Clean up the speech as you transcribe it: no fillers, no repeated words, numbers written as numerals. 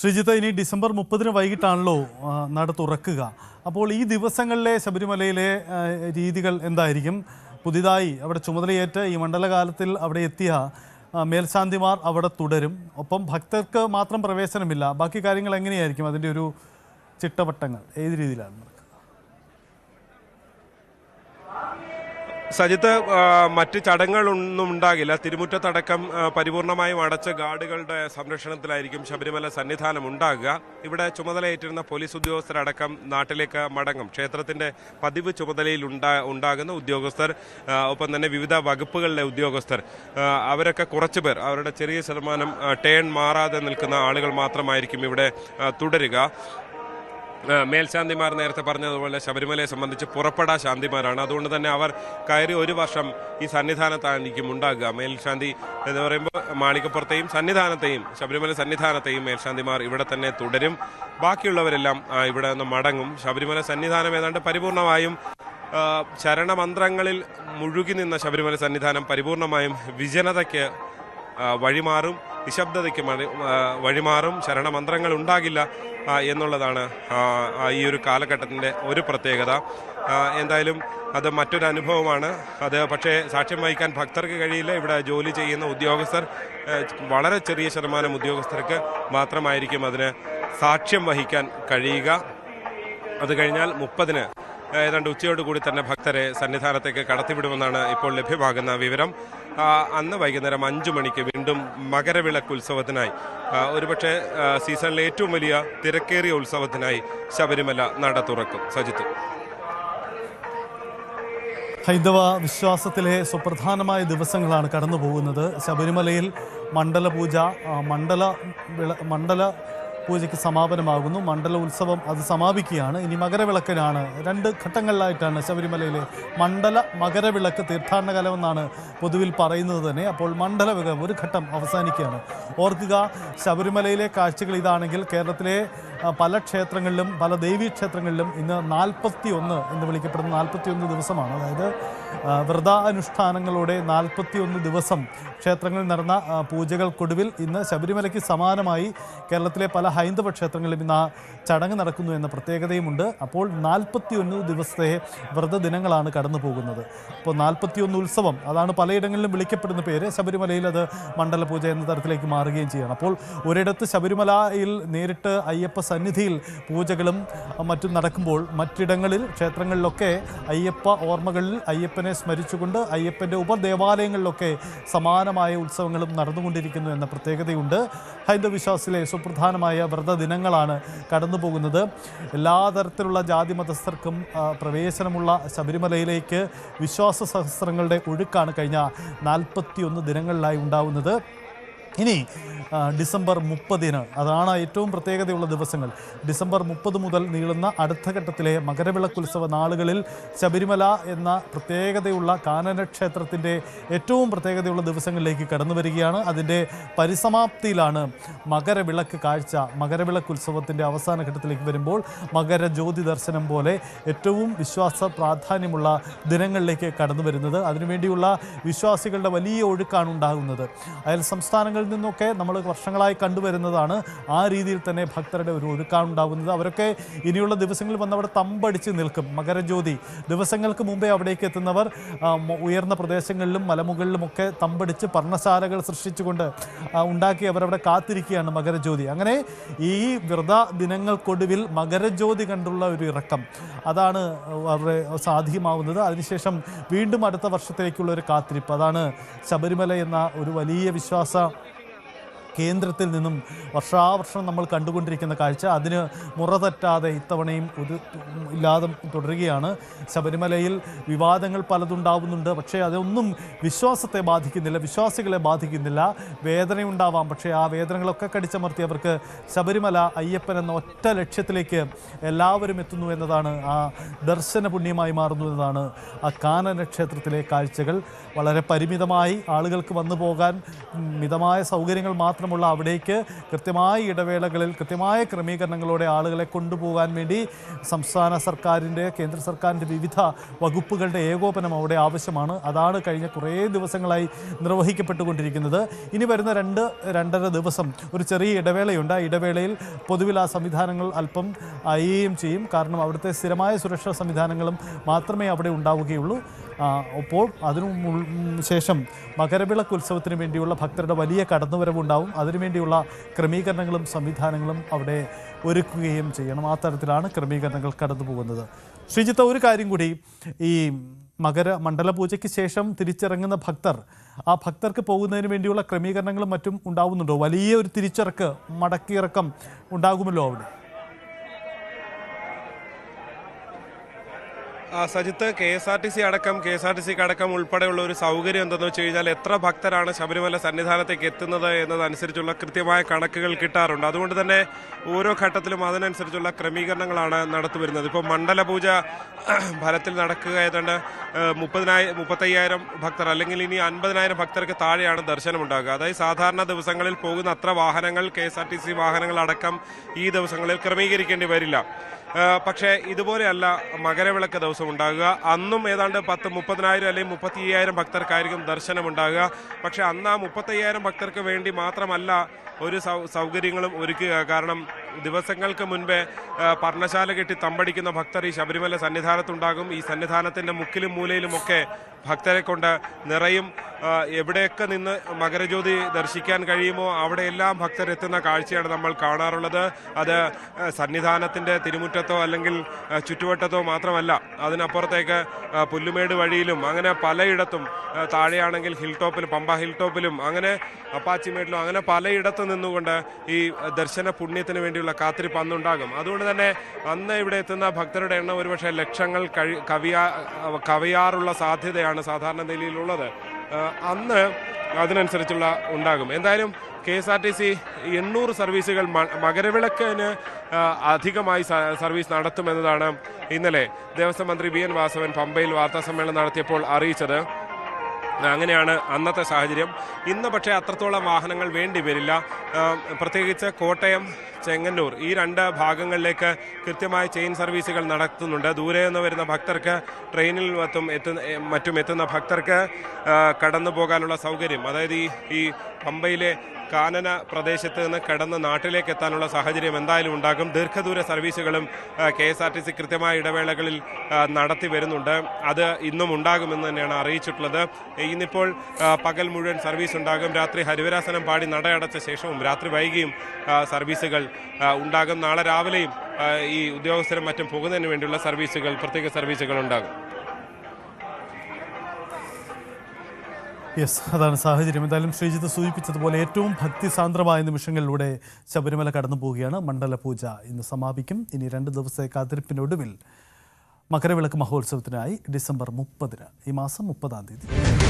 ശ്രീജിത്ത്, ഇനി ഡിസംബർ 30 വൈകിട്ടാണല്ലോ നട തുറക്കുക. അപ്പോൾ ഈ ദിവസങ്ങളിലെ ശബരിമലയിലെ രീതികൾ എന്തായിരിക്കും? പുതിയതായി അവിടെ ചുമതലയേറ്റ് ഈ മണ്ഡലകാലത്തിൽ അവിടെ എത്തിയ മേൽശാന്തിമാർ അവിടെ തുടരും. ഒപ്പം ഭക്തർക്ക് മാത്രം പ്രവേശനമില്ല. ബാക്കി കാര്യങ്ങൾ എങ്ങനെയായിരിക്കും? അതിൻ്റെ ഒരു ചിട്ടവട്ടങ്ങൾ ഏത് രീതിയിലാണ്? സജിത്ത്, മറ്റ് ചടങ്ങുകളൊന്നും ഉണ്ടാകില്ല. തിരുമുറ്റത്തടക്കം പരിപൂർണമായും അടച്ച ഗാർഡുകളുടെ സംരക്ഷണത്തിലായിരിക്കും ശബരിമല സന്നിധാനം ഉണ്ടാകുക. ഇവിടെ ചുമതലയേറ്റിരുന്ന പോലീസ് ഉദ്യോഗസ്ഥരടക്കം നാട്ടിലേക്ക് മടങ്ങും. ക്ഷേത്രത്തിൻ്റെ പതിവ് ചുമതലയിൽ ഉണ്ടാകുന്ന ഉദ്യോഗസ്ഥർ, ഒപ്പം തന്നെ വിവിധ വകുപ്പുകളിലെ ഉദ്യോഗസ്ഥർ, അവരൊക്കെ കുറച്ച് പേർ, അവരുടെ ചെറിയ ശതമാനം ടേൺ മാറാതെ നിൽക്കുന്ന ആളുകൾ മാത്രമായിരിക്കും ഇവിടെ തുടരുക. മേൽശാന്തിമാർ നേരത്തെ പറഞ്ഞതുപോലെ ശബരിമലയെ സംബന്ധിച്ച് പുറപ്പെടാ ശാന്തിമാരാണ്. അതുകൊണ്ട് തന്നെ അവർ കയറി ഒരു വർഷം ഈ സന്നിധാനത്തായിരിക്കും ഉണ്ടാകുക. മേൽശാന്തി എന്ന് പറയുമ്പോൾ മാളികപ്പുറത്തെയും സന്നിധാനത്തെയും, ശബരിമല സന്നിധാനത്തെയും മേൽശാന്തിമാർ ഇവിടെ തന്നെ തുടരും. ബാക്കിയുള്ളവരെല്ലാം ഇവിടെ നിന്ന് മടങ്ങും. ശബരിമല സന്നിധാനം ഏതാണ്ട് പരിപൂർണമായും ശരണമന്ത്രങ്ങളിൽ മുഴുകി നിന്ന ശബരിമല സന്നിധാനം പരിപൂർണമായും വിജനതയ്ക്ക് വഴിമാറും, നിശബ്ദതയ്ക്ക് വഴിമാറും. ശരണമന്ത്രങ്ങൾ ഉണ്ടാകില്ല എന്നുള്ളതാണ് ഈ ഒരു കാലഘട്ടത്തിൻ്റെ ഒരു പ്രത്യേകത. എന്തായാലും അത് മറ്റൊരു അനുഭവമാണ്. അത് പക്ഷേ സാക്ഷ്യം വഹിക്കാൻ ഭക്തർക്ക് കഴിയില്ല. ഇവിടെ ജോലി ചെയ്യുന്ന ഉദ്യോഗസ്ഥർ, വളരെ ചെറിയ ശതമാനം ഉദ്യോഗസ്ഥർക്ക് മാത്രമായിരിക്കും അതിന് സാക്ഷ്യം വഹിക്കാൻ കഴിയുക. അത് കഴിഞ്ഞാൽ 30-ന് ഏതാണ്ട് ഉച്ചയോടുകൂടി തന്നെ ഭക്തരെ സന്നിധാനത്തേക്ക് കടത്തിവിടുമെന്നാണ് ഇപ്പോൾ ലഭ്യമാകുന്ന വിവരം. അന്ന് വൈകുന്നേരം 5 മണിക്ക് വീണ്ടും മകരവിളക്ക് ഉത്സവത്തിനായി, ഒരുപക്ഷെ സീസണിലെ ഏറ്റവും വലിയ തിരക്കേറിയ ഉത്സവത്തിനായി ശബരിമല നട തുറക്കും. സജിത്ത്, ഹൈന്ദവ വിശ്വാസത്തിലെ സുപ്രധാനമായ ദിവസങ്ങളാണ് കടന്നു പോകുന്നത്. ശബരിമലയിൽ മണ്ഡല പൂജയ്ക്ക് സമാപനമാകുന്നു. മണ്ഡല ഉത്സവം അത് സമാപിക്കുകയാണ്. ഇനി മകരവിളക്കിനാണ് 2 ഘട്ടങ്ങളിലായിട്ടാണ് ശബരിമലയിലെ മകരവിളക്ക് തീർത്ഥാടനകാലമെന്നാണ് പൊതുവിൽ പറയുന്നത് തന്നെ. അപ്പോൾ മണ്ഡലവിളക്ക് ഒരു ഘട്ടം അവസാനിക്കുകയാണ്. ഓർക്കുക, ശബരിമലയിലെ കാഴ്ചകൾ ഇതാണെങ്കിൽ കേരളത്തിലെ പല ക്ഷേത്രങ്ങളിലും, പല ദേവീക്ഷേത്രങ്ങളിലും ഇന്ന് 41 എന്ന് വിളിക്കപ്പെടുന്ന 41 ദിവസമാണ്. അതായത് വ്രതാനുഷ്ഠാനങ്ങളോടെ 41 ദിവസം ക്ഷേത്രങ്ങളിൽ നടന്ന പൂജകൾക്കൊടുവിൽ ഇന്ന് ശബരിമലയ്ക്ക് സമാനമായി കേരളത്തിലെ പല ഹൈന്ദവ ക്ഷേത്രങ്ങളിലും ഇന്ന് ആ ചടങ്ങ് നടക്കുന്നു എന്ന പ്രത്യേകതയുമുണ്ട്. അപ്പോൾ 41 ദിവസത്തെ വ്രതദിനങ്ങളാണ് കടന്നു പോകുന്നത്. അപ്പോൾ 41 ഉത്സവം, അതാണ് പലയിടങ്ങളിലും വിളിക്കപ്പെടുന്ന പേര്. ശബരിമലയിൽ അത് മണ്ഡലപൂജ എന്ന തരത്തിലേക്ക് മാറുകയും ചെയ്യണം. അപ്പോൾ ഒരിടത്ത് ശബരിമലയിൽ നേരിട്ട് അയ്യപ്പ സന്നിധിയിൽ പൂജകളും മറ്റും നടക്കുമ്പോൾ, മറ്റിടങ്ങളിൽ ക്ഷേത്രങ്ങളിലൊക്കെ അയ്യപ്പ ഓർമ്മകളിൽ അയ്യപ്പനെ സ്മരിച്ചുകൊണ്ട് അയ്യപ്പൻ്റെ ഉപദേവാലയങ്ങളിലൊക്കെ സമാനമായ ഉത്സവങ്ങളും നടന്നുകൊണ്ടിരിക്കുന്നു എന്ന പ്രത്യേകതയുണ്ട്. ഹൈന്ദവ വിശ്വാസത്തിലെ സുപ്രധാനമായ വ്രതദിനങ്ങളാണ് കടന്നു പോകുന്നത്. എല്ലാ തരത്തിലുള്ള ജാതി മതസ്ഥർക്കും പ്രവേശനമുള്ള ശബരിമലയിലേക്ക് വിശ്വാസ സഹസ്രങ്ങളുടെ ഒഴുക്കാണ് കഴിഞ്ഞ 41 ദിനങ്ങളിലായി ഉണ്ടാവുന്നത്. ഇനി ഡിസംബർ 30-ന്, അതാണ് ഏറ്റവും പ്രത്യേകതയുള്ള ദിവസങ്ങൾ. ഡിസംബർ 30 മുതൽ നീളുന്ന അടുത്ത ഘട്ടത്തിലെ മകരവിളക്കുത്സവ നാളുകളിൽ ശബരിമല എന്ന പ്രത്യേകതയുള്ള കാനന ക്ഷേത്രത്തിൻ്റെ ഏറ്റവും പ്രത്യേകതയുള്ള ദിവസങ്ങളിലേക്ക് കടന്നു വരികയാണ്. അതിൻ്റെ പരിസമാപ്തിയിലാണ് മകരവിളക്ക് കാഴ്ച. മകരവിളക്കുത്സവത്തിൻ്റെ അവസാന ഘട്ടത്തിലേക്ക് വരുമ്പോൾ മകരജ്യോതി ദർശനം പോലെ ഏറ്റവും വിശ്വാസ പ്രാധാന്യമുള്ള ദിനങ്ങളിലേക്ക് കടന്നു വരുന്നത്. അതിനുവേണ്ടിയുള്ള വിശ്വാസികളുടെ വലിയ ഒഴുക്കാണ് ഉണ്ടാകുന്നത്. അയൽ സംസ്ഥാനങ്ങളിൽ നിന്നൊക്കെ നമ്മൾ വർഷങ്ങളായി കണ്ടുവരുന്നതാണ്. ആ രീതിയിൽ തന്നെ ഭക്തരുടെ ഒരു ഒഴുക്കാണ് ഉണ്ടാകുന്നത്. അവരൊക്കെ ഇനിയുള്ള ദിവസങ്ങളിൽ വന്നവിടെ തമ്പടിച്ച് നിൽക്കും. മകരജ്യോതി ദിവസങ്ങൾക്ക് മുമ്പേ അവിടേക്ക് എത്തുന്നവർ ഉയർന്ന പ്രദേശങ്ങളിലും മലമുകളിലുമൊക്കെ തമ്പടിച്ച് പർണശാലകൾ സൃഷ്ടിച്ചുകൊണ്ട് ഉണ്ടാക്കി അവരവിടെ കാത്തിരിക്കുകയാണ് മകരജ്യോതി. അങ്ങനെ ഈ വ്രത ദിനങ്ങൾക്കൊടുവിൽ മകരജ്യോതി കണ്ടുള്ള ഒരു ഇറക്കം, അതാണ് അവരുടെ സാധ്യമാവുന്നത്. അതിനുശേഷം വീണ്ടും അടുത്ത വർഷത്തേക്കുള്ള ഒരു കാത്തിരിപ്പ്, അതാണ് ശബരിമല എന്ന ഒരു വലിയ വിശ്വാസ കേന്ദ്രത്തിൽ നിന്നും വർഷാവർഷം നമ്മൾ കണ്ടുകൊണ്ടിരിക്കുന്ന കാഴ്ച. അതിന് മുറതെറ്റാതെ ഇത്തവണയും ഇല്ലാതെ തുടരുകയാണ്. ശബരിമലയിൽ വിവാദങ്ങൾ പലതുണ്ടാവുന്നുണ്ട്. പക്ഷേ അതൊന്നും വിശ്വാസത്തെ ബാധിക്കുന്നില്ല, വിശ്വാസികളെ ബാധിക്കുന്നില്ല. വേദനയുണ്ടാവാം, പക്ഷേ ആ വേദനകളൊക്കെ കടിച്ചമർത്തി അവർക്ക് ശബരിമല അയ്യപ്പൻ എന്ന ഒറ്റ ലക്ഷ്യത്തിലേക്ക് എല്ലാവരും എത്തുന്നു എന്നതാണ്, ആ ദർശന പുണ്യമായി മാറുന്നു എന്നതാണ് ആ കാനന ക്ഷേത്രത്തിലെ കാഴ്ചകൾ. വളരെ പരിമിതമായി ആളുകൾക്ക് വന്നു പോകാൻ മിതമായ സൗകര്യങ്ങൾ മാത്രം ക്ഷേത്രമുള്ള അവിടേക്ക് കൃത്യമായ ഇടവേളകളിൽ കൃത്യമായ ക്രമീകരണങ്ങളോടെ ആളുകളെ കൊണ്ടുപോകാൻ വേണ്ടി സംസ്ഥാന സർക്കാരിൻ്റെ കേന്ദ്ര സർക്കാരിൻ്റെ വിവിധ വകുപ്പുകളുടെ ഏകോപനം അവിടെ ആവശ്യമാണ്. അതാണ് കഴിഞ്ഞ കുറേ ദിവസങ്ങളായി നിർവഹിക്കപ്പെട്ടുകൊണ്ടിരിക്കുന്നത്. ഇനി വരുന്ന 2-2.5 ദിവസം ഒരു ചെറിയ ഇടവേളയുണ്ട്. ആ ഇടവേളയിൽ പൊതുവിൽ ആ സംവിധാനങ്ങൾ അല്പം അയയുകയും ചെയ്യും. കാരണം അവിടുത്തെ സ്ഥിരമായ സുരക്ഷാ സംവിധാനങ്ങളും മാത്രമേ അവിടെ ഉണ്ടാവുകയുള്ളൂ. അപ്പോൾ അതിനു ശേഷം മകരവിളക്ക് ഉത്സവത്തിന് വേണ്ടിയുള്ള ഭക്തരുടെ വലിയ കടന്നുവരവുണ്ടാവും. അതിനുവേണ്ടിയുള്ള ക്രമീകരണങ്ങളും സംവിധാനങ്ങളും അവിടെ ഒരുക്കുകയും ചെയ്യണം. ആ തരത്തിലാണ് ക്രമീകരണങ്ങൾ കടന്നു പോകുന്നത്. ശ്രീജിത്ത്, ഒരു കാര്യം കൂടി, ഈ മണ്ഡലപൂജയ്ക്ക് ശേഷം തിരിച്ചിറങ്ങുന്ന ഭക്തർ, ആ ഭക്തർക്ക് പോകുന്നതിന് വേണ്ടിയുള്ള ക്രമീകരണങ്ങളും മറ്റും ഉണ്ടാവുന്നുണ്ടോ? വലിയ ഒരു തിരിച്ചിറക്ക്, മടക്കിയിറക്കം ഉണ്ടാകുമല്ലോ അവിടെ? Sajith, K S R T സിക്ക് അടക്കം ഉൾപ്പെടെയുള്ള ഒരു സൗകര്യം എന്തെന്ന് വെച്ച് കഴിഞ്ഞാൽ എത്ര ഭക്തരാണ് ശബരിമല സന്നിധാനത്തേക്ക് എത്തുന്നത് എന്നതനുസരിച്ചുള്ള കൃത്യമായ കണക്കുകൾ കിട്ടാറുണ്ട്. അതുകൊണ്ട് തന്നെ ഓരോ ഘട്ടത്തിലും അതിനനുസരിച്ചുള്ള ക്രമീകരണങ്ങളാണ് നടത്തിവരുന്നത്. ഇപ്പോൾ മണ്ഡലപൂജ ഫലത്തിൽ നടക്കുക ഏതാണ്ട് 35,000 ഭക്തർ അല്ലെങ്കിൽ ഇനി 50,000 ഭക്തർക്ക് താഴെയാണ് ദർശനമുണ്ടാകുക. അതായത് സാധാരണ ദിവസങ്ങളിൽ പോകുന്ന അത്ര വാഹനങ്ങൾ, KSRTC വാഹനങ്ങളടക്കം ഈ ദിവസങ്ങളിൽ ക്രമീകരിക്കേണ്ടി വരില്ല. പക്ഷേ ഇതുപോലെയല്ല മകരവിളക്ക് ദിവസം ഉണ്ടാകുക. അന്നും ഏതാണ്ട് 30,000 അല്ലെങ്കിൽ 35,000 ഭക്തർക്കായിരിക്കും ദർശനമുണ്ടാകുക. പക്ഷേ അന്ന് ആ 35,000 ഭക്തർക്ക് വേണ്ടി മാത്രമല്ല ഒരു സൗകര്യങ്ങളും ഒരുക്കുക. കാരണം ദിവസങ്ങൾക്ക് മുൻപേ പർണശാല കെട്ടി തമ്പടിക്കുന്ന ഭക്തർ ഈ ശബരിമല സന്നിധാനത്തുണ്ടാകും. ഈ സന്നിധാനത്തിൻ്റെ മുക്കിലും മൂലയിലുമൊക്കെ ഭക്തരെ കൊണ്ട് നിറയും. എവിടെയൊക്കെ നിന്ന് മകരജ്യോതി ദർശിക്കാൻ കഴിയുമോ അവിടെയെല്ലാം ഭക്തരെത്തുന്ന കാഴ്ചയാണ് നമ്മൾ കാണാറുള്ളത്. അത് സന്നിധാനത്തിൻ്റെ തിരുമുറ്റത്തോ അല്ലെങ്കിൽ ചുറ്റുവട്ടത്തോ മാത്രമല്ല, അതിനപ്പുറത്തേക്ക് പുല്ലുമേട് വഴിയിലും അങ്ങനെ പലയിടത്തും, താഴെയാണെങ്കിൽ പമ്പ ഹിൽ ടോപ്പിലും അങ്ങനെ അപ്പാച്ചിമേട്ടിലും അങ്ങനെ പലയിടത്തു നിന്നുകൊണ്ട് ഈ ദർശന പുണ്യത്തിന് വേണ്ടിയുള്ള കാത്തിരിപ്പ് അന്നുണ്ടാകും. അതുകൊണ്ട് തന്നെ അന്ന് ഇവിടെ എത്തുന്ന ഭക്തരുടെ എണ്ണം ഒരുപക്ഷെ ലക്ഷങ്ങൾ കവിയാറുള്ള സാധ്യതയാണ് സാധാരണ നിലയിലുള്ളത്. അന്ന് അതിനനുസരിച്ചുള്ള ഉണ്ടാകും. എന്തായാലും KSRTC 800 സർവീസുകൾ മകരവിളക്കിന് അധികമായി സർവീസ് നടത്തുമെന്നതാണ് ഇന്നലെ ദേവസ്വം മന്ത്രി BN വാസവൻ പമ്പയിൽ വാർത്താസമ്മേളനം നടത്തിയപ്പോൾ അറിയിച്ചത്. അങ്ങനെയാണ് അന്നത്തെ സാഹചര്യം. ഇന്ന് പക്ഷേ അത്രത്തോളം വാഹനങ്ങൾ വേണ്ടി വരില്ല. പ്രത്യേകിച്ച് കോട്ടയം, ചെങ്ങന്നൂർ ഈ 2 ഭാഗങ്ങളിലേക്ക് കൃത്യമായ ചെയിൻ സർവീസുകൾ നടത്തുന്നുണ്ട്. ദൂരെ നിന്ന് വരുന്ന ഭക്തർക്ക് ട്രെയിനിൽ മറ്റും എത്തുന്ന ഭക്തർക്ക് കടന്നു പോകാനുള്ള സൗകര്യം, അതായത് ഈ പമ്പയിലെ കാനന പ്രദേശത്ത് നിന്ന് കടന്ന് നാട്ടിലേക്ക് എത്താനുള്ള സാഹചര്യം എന്തായാലും ഉണ്ടാകും. ദീർഘദൂര സർവീസുകളും KSRTC കൃത്യമായ ഇടവേളകളിൽ നടത്തി വരുന്നുണ്ട്. അത് ഇന്നും ഉണ്ടാകുമെന്ന് തന്നെയാണ് അറിയിച്ചിട്ടുള്ളത്. ഇന്നിപ്പോൾ പകൽ മുഴുവൻ സർവീസ് ഉണ്ടാകും. രാത്രി ഹരിവരാസനം പാടി നടയടച്ച ശേഷവും രാത്രി വൈകിയും സർവീസുകൾ ഉണ്ടാകും. നാളെ രാവിലെയും ഈ ഉദ്യോഗസ്ഥരും മറ്റും പോകുന്നതിന് വേണ്ടിയുള്ള പ്രത്യേക സർവീസുകൾ ഉണ്ടാകും. യെസ്, അതാണ് സാഹചര്യം. എന്തായാലും ശ്രീജിത്ത് സൂചിപ്പിച്ചതുപോലെ ഏറ്റവും ഭക്തിസാന്ദ്രമായ നിമിഷങ്ങളിലൂടെ ശബരിമല കടന്നു പോവുകയാണ്. മണ്ഡലപൂജ ഇന്ന് സമാപിക്കും. ഇനി 2 ദിവസത്തെ കാത്തിരിപ്പിനൊടുവിൽ മകരവിളക്ക് മഹോത്സവത്തിനായി ഡിസംബർ 30-ന്, ഈ മാസം 30-ാം തീയതി